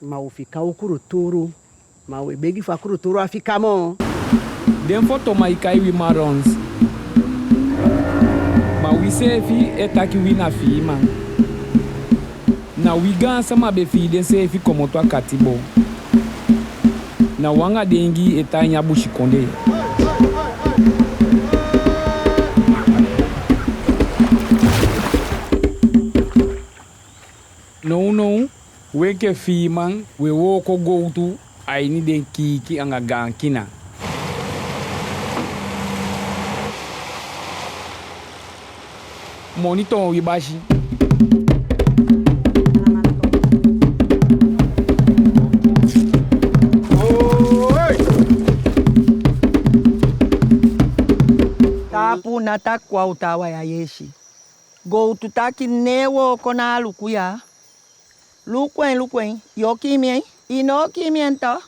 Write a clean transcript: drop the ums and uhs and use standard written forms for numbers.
Ma ufika ukuruturu. Ma we begi fa kuruturu afika mo. Den foto ma ikai wi marons. Ma wi sefi etaki wi na fi man. Na wi gansa ma be fi den sefi komoto akatibo. Na wanga dengi etanya Monikondee. No, we ke fi man, we woko go to aini den kiki anga gankina. Monitor wi bashi. Tapu na takwa utawa ya yeshi. Go tutaki newo kona lukuya. Lukwen, yo kimien, ino kimiento.